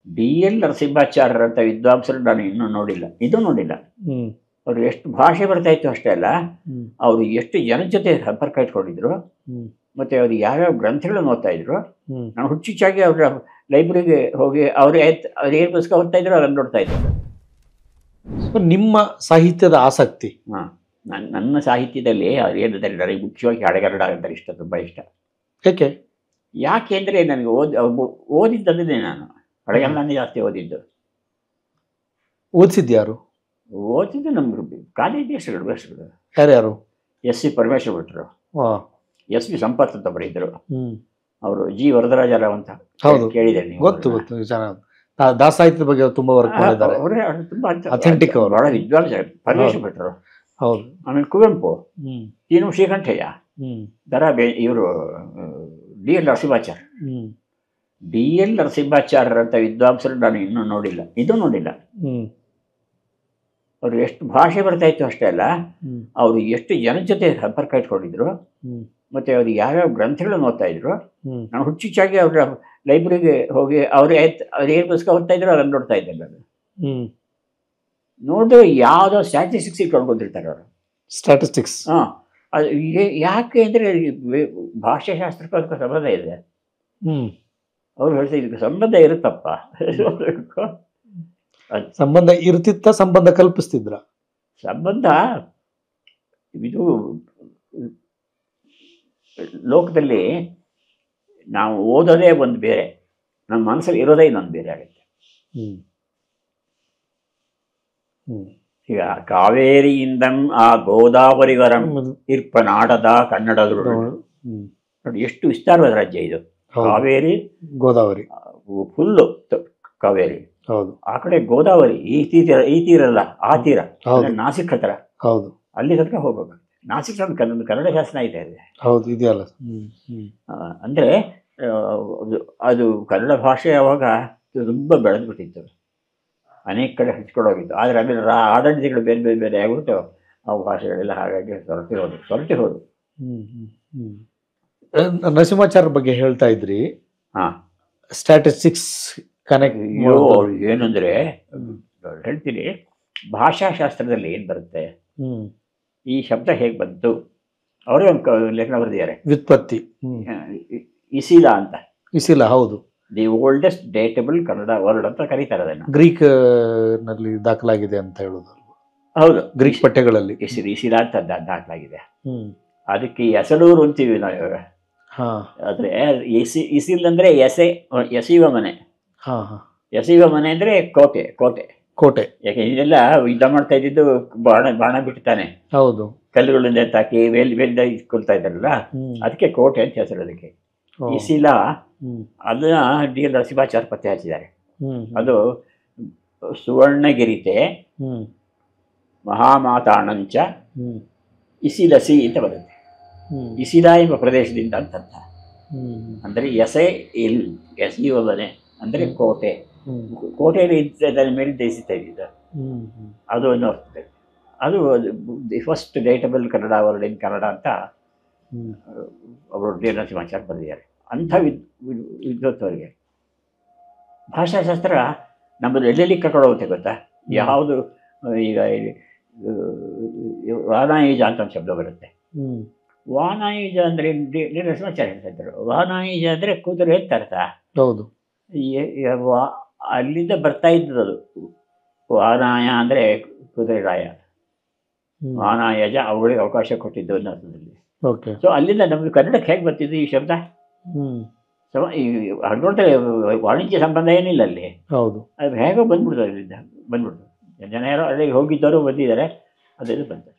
D L Narasimhacharyar ಅಂತ ವಿದ್ವಾಂಸರು ನಾನು ಇನ್ನೂ ನೋಡಿಲ್ಲ, ಇದು ನೋಡಿಲ್ಲ. ಅವರು ಎಷ್ಟು ಭಾಷೆ ಬರ್ತಾ ಇತ್ತು ಅಷ್ಟೇ ಅಲ್ಲ, ಅವರು ಎಷ್ಟು ಜನದ ಜೊತೆ ಸಂಪರ್ಕ ಇಟ್ಕೊಂಡಿದ್ರು, ಮತ್ತು ಅವರು ಯಾವ್ಯಾವ ಗ್ರಂಥಗಳನ್ನು ಓದ್ತಾ ಇದ್ರು. ನಾನು ಹುಚ್ಚುಚ್ಚಾಗಿ ಅವರ ಲೈಬ್ರರಿಗೆ ಹೋಗಿ ಅವ್ರು ಏನು ಪುಸ್ತಕ ಓದ್ತಾ ಇದ್ರು ಅದನ್ನು ನೋಡ್ತಾ ಇದ್ದೆ. ನಿಮ್ಮ ಸಾಹಿತ್ಯದ ಆಸಕ್ತಿ? ನನ್ನ ಸಾಹಿತ್ಯದಲ್ಲಿ ಅವ್ರು ಏನಿದ್ದಾರೆ, ನನಗೆ ಮುಖ್ಯವಾಗಿ ಹಳೆಗನ್ನಡ ಅಂದರೆ ಇಷ್ಟ, ತುಂಬ ಇಷ್ಟ. ಯಾಕೆ ಅಂದರೆ ನನಗೆ ಓದಿದ್ದದೇ ನಾನು ಹಳೆಗನ್ನಡನೇ ಜಾಸ್ತಿ ಓದಿದ್ದು. ಓದಿಸಿದ್ಯಾರು? ಓದಿದ್ದು ನಮ್ಮ ಕಾಲೇಜ್ ಹೆಸರುಗಳು. ಯಾರ್ಯಾರು? ಎಸ್ ಸಿ ಪರಮೇಶ್ವರ ಭಟ್ರು, ಎಸ್ ವಿ ಸಂಪತ್ ಅಂತ ಬರೀದ್ರು, ಅವರು ಜಿ ವರದರಾಜರಾವ್ ಅಂತ ಕೇಳಿದ್ದೇನೆ ನೀವು? ಗೊತ್ತು ಗೊತ್ತು, ದಾಸಾಹಿತ್ಯದ ಬಗ್ಗೆ ತುಂಬಾ ವರ್ಕ್ ಮಾಡಿದ್ದಾರೆ. ಅವರೇ ತುಂಬಾ ಅಥೆಂಟಿಕ್, ಅವರು ಬಹಳ ವಿದ್ವಾಂಸ ಪರಮೇಶ್ವರ ಭಟ್ರು. ಹೌದು. ಆಮೇಲೆ ಕುವೆಂಪು, ತೀನು ಶ್ರೀಕಂಠಯ್ಯ, ಇವರು D L Narasimhacharya. D L Narasimhacharyar ಅಂತ ವಿದ್ವಾಂಸರು ನಾನು ಇನ್ನೂ ನೋಡಿಲ್ಲ, ಇದು ನೋಡಿಲ್ಲ. ಅವರು ಎಷ್ಟು ಭಾಷೆ ಬರ್ತಾ ಇತ್ತು ಅಷ್ಟೇ ಅಲ್ಲ, ಅವರು ಎಷ್ಟು ಜನದ ಜೊತೆ ಸಂಪರ್ಕ ಇಟ್ಕೊಂಡಿದ್ರು, ಮತ್ತು ಅವರು ಯಾವ್ಯಾವ ಗ್ರಂಥಗಳನ್ನು ಓದ್ತಾ ಇದ್ರು. ನಾನು ಹುಚ್ಚುಚ್ಚಾಗಿ ಅವರ ಲೈಬ್ರರಿಗೆ ಹೋಗಿ ಅವ್ರು ಏನು ಪುಸ್ತಕ ಓದ್ತಾ ಇದ್ರು ಅದನ್ನು ನೋಡ್ತಾ ಇದ್ದೆ ನಾನು. ನೋಡಿದ್ರೆ ಯಾವುದೋ ಸ್ಟ್ಯಾಟಿಸ್ಟಿಕ್ಸ್ ಇಟ್ಕೊಂಡು ಬಂದಿರ್ತಾರೆ ಅವರು. ಸ್ಟ್ಯಾಟಿಸ್ಟಿಕ್ಸ್? ಅದು ಯಾಕೆ ಅಂದರೆ ಭಾಷಾಶಾಸ್ತ್ರಕ್ಕೂ ಅದಕ್ಕೆ ಸಂಬಂಧ ಇದೆ. ಅವ್ರು ಹೇಳ್ತಾ ಇದಕ್ಕೆ ಸಂಬಂಧ ಇರುತ್ತಪ್ಪ. ಸಂಬಂಧ ಇರ್ತಿತ್ತ, ಸಂಬಂಧ ಕಲ್ಪಿಸ್ತಿದ್ರ? ಸಂಬಂಧ ಇದು ಲೋಕದಲ್ಲಿ ನಾವು ಓದೋದೇ ಒಂದು ಬೇರೆ, ನಮ್ಮ ಮನಸ್ಸಲ್ಲಿ ಇರೋದೇ ಇನ್ನೊಂದು ಬೇರೆ ಆಗುತ್ತೆ. ಈಗ ಕಾವೇರಿಯಿಂದಂ ಆ ಗೋದಾವರಿವರಂ ಇರ್ಪನಾಡದ ಕನ್ನಡಗಳು ನೋಡಿ, ಎಷ್ಟು ವಿಸ್ತಾರವಾದ ರಾಜ್ಯ ಇದು. ಕಾವೇರಿ ಗೋದಾವರಿ ಫುಲ್ಲು ಕಾವೇರಿ, ಹೌದು. ಆ ಕಡೆ ಗೋದಾವರಿ, ಈ ತೀರ ಅಲ್ಲ, ಆ ತೀರ ನಾಸಿಕ್ ಹತ್ರ, ಹೌದು, ಅಲ್ಲಿ ತನಕ ಹೋಗ್ಬೇಕು. ನಾಸಿಕ್ ಕನ್ನಡ ಶಾಸನ ಇದೆ, ಹೌದು, ಇದೆಯಲ್ಲ. ಅಂದರೆ ಅದು ಕನ್ನಡ ಭಾಷೆ ಅವಾಗ ತುಂಬ ಬೆಳೆದ್ಬಿಟ್ಟಿತ್ತು, ಅನೇಕ ಕಡೆ ಹಂಚ್ಕೊಂಡೋಗಿತ್ತು. ಆದರೆ ಆಮೇಲೆ ಆಡಳಿತಗಳು ಬೇರೆ ಬೇರೆ ಬೇರೆ ಆಗ್ಬಿಟ್ಟು ಅವು ಭಾಷೆಗಳೆಲ್ಲ ಹಾಗಾಗಿ ಹೊರಟಿ ಹೋದು. ನರಸಿಂಹಾಚಾರ್ಯ ಬಗ್ಗೆ ಹೇಳ್ತಾ ಇದ್ರಿ. ಸ್ಟ್ಯಾಟಿಸ್ಟಿಕ್ಸ್ ಕನೆಕ್ಟ್ ಏನಂದರೆ ಹೇಳ್ತೀನಿ, ಭಾಷಾಶಾಸ್ತ್ರದಲ್ಲಿ ಏನು ಬರುತ್ತೆ, ಈ ಶಬ್ದ ಹೇಗೆ ಬಂತು, ಅವರೇ ಒಂದು ಲೇಖನ ಬರೆದಿದ್ದಾರೆ, ವ್ಯುತ್ಪತ್ತಿ. ಇಸಿಲಾ ಅಂತ. ಇಸಿಲಾ, ಹೌದು. ದಿ ಓಲ್ಡೆಸ್ಟ್ ಡೇಟಬಲ್ ಕನ್ನಡ ವರ್ಡ್ ಅಂತ ಕರೀತಾರೆ ಅದನ್ನು. ಗ್ರೀಕ್ ನಲ್ಲಿ ದಾಖಲಾಗಿದೆ ಅಂತ ಹೇಳೋದು. ಹೌದು, ಗ್ರೀಕ್ ಪಠ್ಯಗಳಲ್ಲಿ ಇಸಿಲಾ ಅಂತ ದಾಖಲಾಗಿದೆ. ಅದಕ್ಕೆ ಎಸಳೂರು ಅಂತೀವಿ ನಾವು ಇವಾಗ. ಆದರೆ ಇಸಿಲ್ ಅಂದರೆ ಎಸೆಯುವ ಮನೆ. ಎಸೆಯುವ ಮನೆ ಅಂದರೆ ಕೋಟೆ. ಕೋಟೆ ಯಾಕೆ ಇದೆಲ್ಲ ಯುದ್ಧ ಮಾಡ್ತಾ ಇದ್ದಿದ್ದು ಬಾಣ ಬಿಡ್ತಾನೆ, ಹೌದು, ಕಲ್ಲುಗಳಿಂದ ತಾಕಿ ವೇಲ್ದ ಇಟ್ಕೊಳ್ತಾ ಇದ್ದಾರಲ್ಲ, ಅದಕ್ಕೆ ಕೋಟೆ ಅಂತ ಹೆಸರು ಅದಕ್ಕೆ. ಇಸಿಲಾ ಅದನ್ನ ಡಿ ಎಲ್ ನರಸಿಂಹಾಚಾರ್ಯ ಪತ್ತೆ ಹಚ್ಚಿದ್ದಾರೆ. ಅದು ಸುವರ್ಣಗಿರಿತೆ ಮಹಾಮಾತಾಣಂಚ ಇಸಿಲಸಿ ಅಂತ ಬರುತ್ತೆ. ಇಸಿಲಾ ಎಂಬ ಪ್ರದೇಶದಿಂದ ಅಂತ ಅಂದರೆ ಎಸೆಯುವ ಮನೆ ಅಂದರೆ ಕೋಟೆ. ಕೋಟೆಯಲ್ಲಿ ಅದರ ಮೇಲೆ ದೇಯಿಸ್ತಾ ಇದ್ದಿದ್ದ ಅದು ಅನ್ನೋ ಅರ್ಥದಲ್ಲಿ. ಅದು the first datable Kannada word in Kannada ಅಂತ ಅವರು ಡಿ ಎಲ್ ನರಸಿಂಹಾಚಾರ್ಯ ಬರೆದಿದ್ದಾರೆ. ಅಂಥ ವಿದ್ವತ್ವರಿಗೆ ಭಾಷಾಶಾಸ್ತ್ರ ನಮ್ಮದು ಎಲ್ಲೆಲ್ಲಿ ಕರ್ಕೊಂಡು ಹೋಗುತ್ತೆ ಗೊತ್ತಾ? ಯಾವುದು ಈಗ ವಾನಾಯುಜ ಅಂತ ಒಂದು ಶಬ್ದ ಬರುತ್ತೆ. ವಾನಾಯುಜ ಅಂದರೆ ನರಸಿಂಹಾಚಾರ್ಯ ಹೇಳ್ತಾ ಇದ್ದರು. ವಾನಾಯುಜ ಅಂದರೆ ಕುದುರೆ ಅಂತ ಅರ್ಥ. ಹೌದು. ಅಲ್ಲಿಂದ ಬರ್ತಾ ಇದ್ದದ್ದು ವಾನಾಯ ಅಂದರೆ ಕುದುರೆ ರಾಯ, ವಾನಾಯಜ ಅವುಗಳಿಗೆ ಅವಕಾಶ ಕೊಟ್ಟಿದ್ದು ಅನ್ನೋ ಅರ್ಥದಲ್ಲಿ. ಸೊ ಅಲ್ಲಿಂದ ನಮ್ಗೆ ಕನ್ನಡಕ್ಕೆ ಹೇಗೆ ಬರ್ತಿದ್ದು ಈ ಶಬ್ದ? ನೋಡ್ತಾರೆ, ವಾಣಿಜ್ಯ ಸಂಬಂಧ ಏನಿಲ್ಲ ಅಲ್ಲಿ. ಹೌದು, ಅದು ಹೇಗೋ ಬಂದ್ಬಿಡ್ತದೆ, ಅಲ್ಲಿಂದ ಬಂದ್ಬಿಡ್ತು. ಜನ ಯಾರೋ ಅಲ್ಲಿಗೆ ಹೋಗಿದ್ದವರು ಬಂದಿದ್ದಾರೆ, ಅದೆಲ್ಲ ಬಂತು.